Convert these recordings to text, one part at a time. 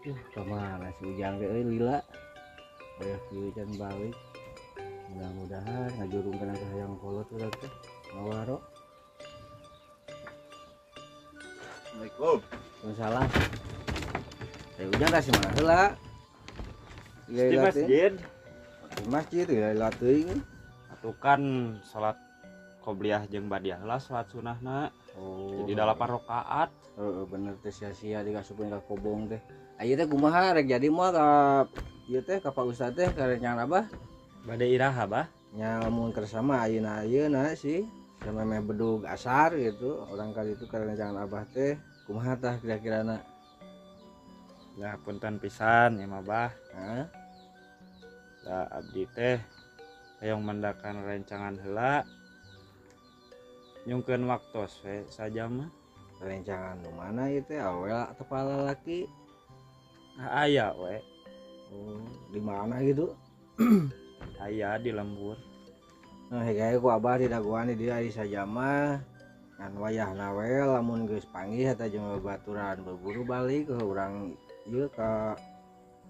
Kemana si Ujang teh lila kayak kieu balik mudah-mudahan ngajurungkeun ka hayang kolot urang teh ngawaro. Assalamualaikum. Waalaikumsalam. Teh Ujang kasih mana heula? Di masjid. Di masjid lila teuing. Atuh kan salat qobliyah jeung badiah lah salat sunahna. Oh. Jadi 8 rakaat. Heeh bener teh sia-sia dikasupkeun ka kobong teh. Ayeuna teh kumaha rek jadi moal ka ieu teh ka Pak Ustad teh karencangan Abah? Bade iraha bah. Nya lamun kersama ayeuna sih sama meh bedug asar gitu. Orang kali itu karencangan Abah teh kumaha tah kira-kirana? Ya punten pisan ya mah bah. Hah? Da abdi teh hayang mendakan rencangan heula. Nyungkeun waktos we saja mah. Rencangan nu mana ieu teh awel atau lalaki? Aya we. Oh, di mana gitu? Aya di lembur. Nah, gawe ku Abah di daguan di dieu aya saja mah. Ngan wayahna we lamun geus panggih eta jeung babaturan berburu balik ke urang ieu ka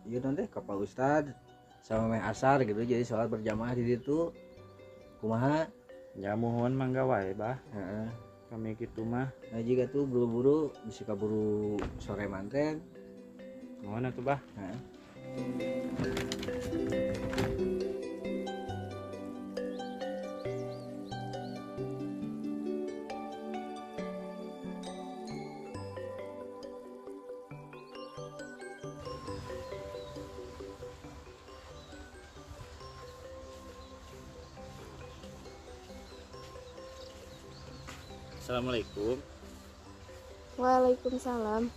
ieu teh ka Pak Ustad sama meh asar gitu jadi salat berjamaah di ditu. Kumaha? Ya muhun mangga wae bah. Heeh. Kami kitu mah. Nah jika tuh buru-buru bisa kaburu sore manten. Mohon atuh bah. Heeh. Assalamualaikum. Waalaikumsalam.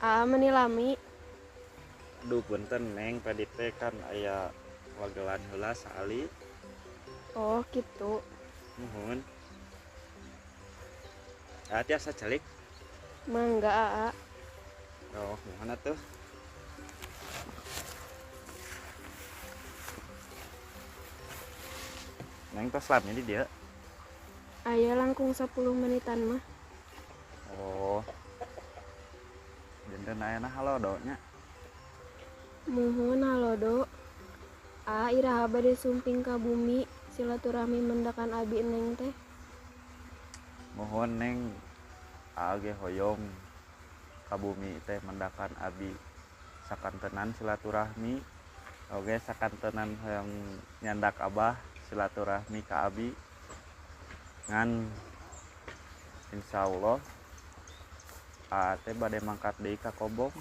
Menilami. Aduh punten Neng tadi teh kan aya wagelan heula saali. Oh gitu. Muhun. Tiasa celik. Mangga Aa. Oh, muhun atuh. Neng tos labnya di dia. Aya langkung 10 menitan mah. Oh. Dinten ayana halodonya. Muhun halodo. Iraha bade sumping ka bumi silaturahmi mendakan abi Neng teh. Muhun Neng age hoyong ka bumi teh mendakan abi sakantenan silaturahmi. Oge sakantenan hoyong nyandak Abah silaturahmi ka abi. Ngan insyaallah teh bade mangkat deui ka kobong.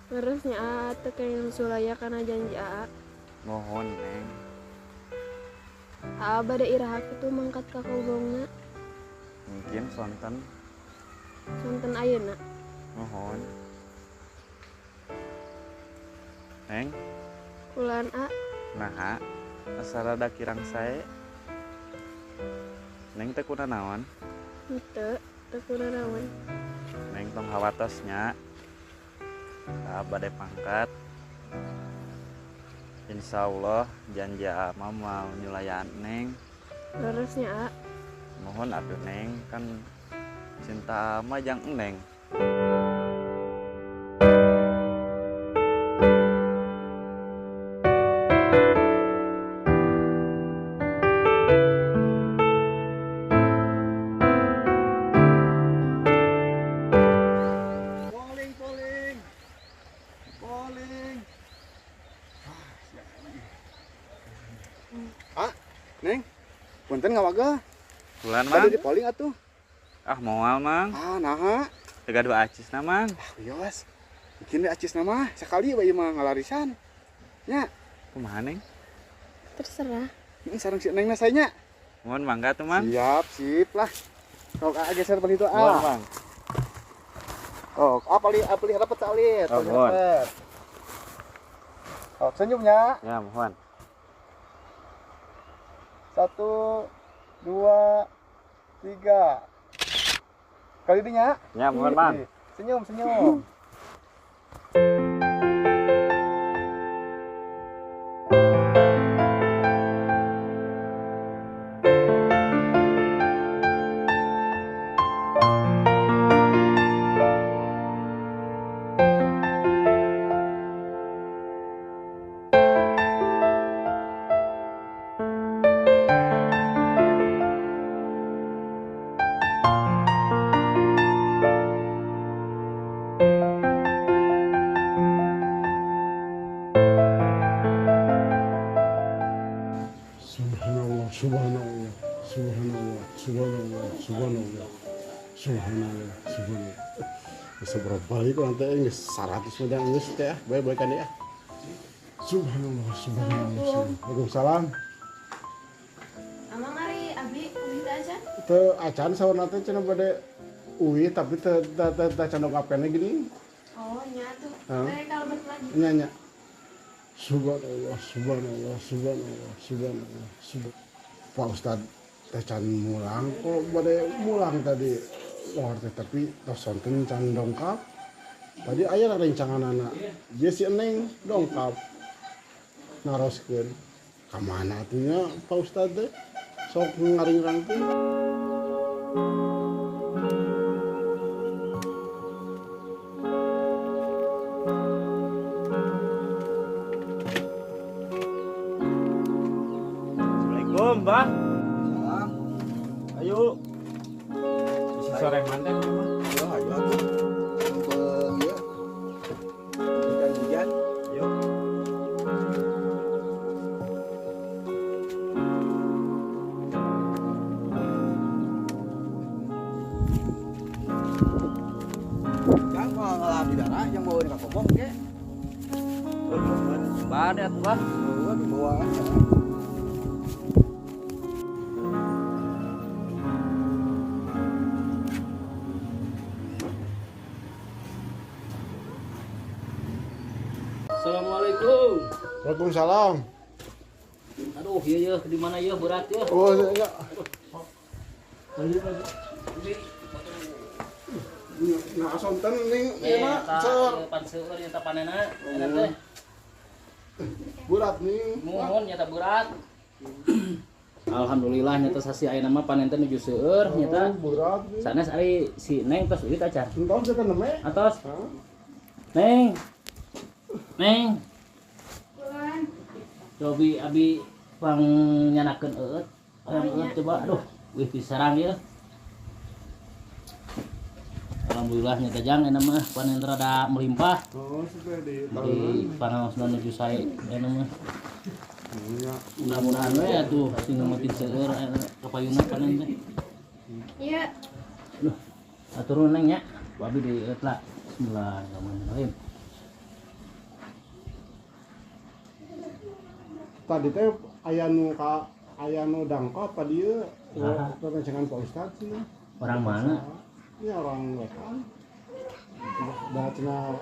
Terusnya Aa teu kenging sulaya kana janji Aa. Mohon Neng. Aa bade iraha kitu mangkat ka kobongna. Mungkin sonten. Sonten ayeuna. Mohon Neng. Kulan A. Naha asarada kirang sae. Neng teh kunaon? Henteu teu kunaon. Neng tong hawatosnya. Bade pangkat. Insyaallah janji mah mau nyulayan Neng. Terusnya Aa. Mohon atuh Neng kan cinta mah jang Neng. Neng, punten ngawaga. Bulan Tadi mang. di polling atuh. Ah moal mang. Naha. Tega dua acis na mang. Yos. Bikin deh acis nama sekali bayi mah ngalarisan. Nya, Kumaha Neng? Terserah. ini sareng si Neng nasanya. Mohon mangga tuh mang. Siap, sip lah. Kau geser paling itu Mohon mang. Oh, paling dapat salit. Oh, mohon. Oh, senyumnya. Ya mohon. 1, 2, 3. Kali dinya. Ya mohon mang. Senyum, senyum. Subhanallah, subhanallah. Bisa berapa kali kok nanti ini 100 medan geus teh bae-bae kan ya. Subhanallah, subhanallah. Waalaikumsalam. Amang ari abi ulit aja. Teu acan saur nanti cenah bade uwi tapi teu candok apene gini. Oh nya tuh. Hah? Kayak kalbet lagi. Nya. Subhanallah, subhanallah, subhanallah, subhanallah, subhanallah. Pak Ustad teh can mulang kok bade mulang tadi. Wah, tapi tos sonten can dongkap. Tadi aya rencanganana. Dia si Eneng dongkap. Naroskeun. Ka mana atuh nya Pak Ustad teh? Sok ngaring-rangkeun. Assalamualaikum Bang. Salam. Ayo. Si sore manten mah. Yo ayo atuh. Mumpung ieu. Hujan-hujan. Ayo. Kan mau ngelah di darah yang bawa di kakobong ke. Ban ya tuh Bang. Bawa dibawa aja. Assalamualaikum. Waalaikumsalam. Aduh, iya di mana ya berat ya? Oh, ya. Nah, sonten ning enak seur panseur nyata panena, enak teh. berat nih. Mohon nyata berat. Alhamdulillah nyata sasi ayeuna mah panen teh nuju seueur nyata. Berat nih. Sanes ari si Neng tos ulit acan. Entah kita neme. Atos, Hah? Neng. Neng. Cobi abi pang nyanakeun eut. Eut coba aduh, wih disarang ya. Alhamdulillah nyata jang enak mah panen rada melimpah. Oh, sudah di Di pangaosna nuju sae enak mah. Ya. Mudah-mudahan we atuh sing makin seueur kapayuna panen teh. Iya. Duh, aturun neng nya. Babi di eut lah. Bismillahirrahmanirrahim. Tadi teh aya nu dangkap apa dia? Ah. Rencangan Pak Ustad sih. Orang mana? Ini orang lokal. Da cenah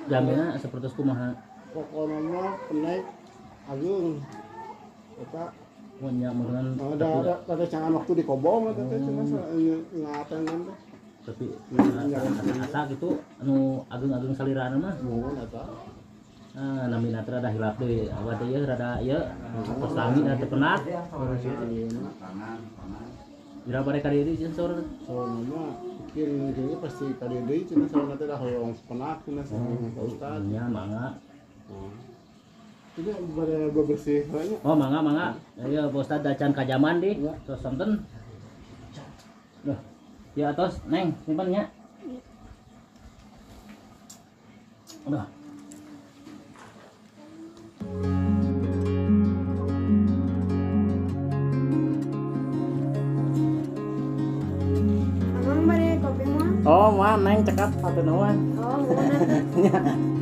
Jamina seperti kumaha? pokoknya mah penaik agung. Eta Mun nya meureun ada cangan waktu di Kobong eta teh cenah ngatengan teh. tapi asa gitu anu agung-agung salirana mah. Nuhun eta. Ah, namina teh rada hilap deui. Awak teh rada ieu tos langit teh penak. Dira bare ka dieu sensor. Soalnya mah bikin gini pasti tadi deui cenah soalna teh dah hoyong penak cenah sama Pak Ustad. Nya mangga. Jadi pada bebersih banyak. Oh mangga. Ayo Pak Ustad dacan ka jaman di. Tos sonten. Duh. Ya tos Neng simpen nya. Udah. Amang bare kopi mah. Oh, mah Neng cekap atuh naon. Oh, mau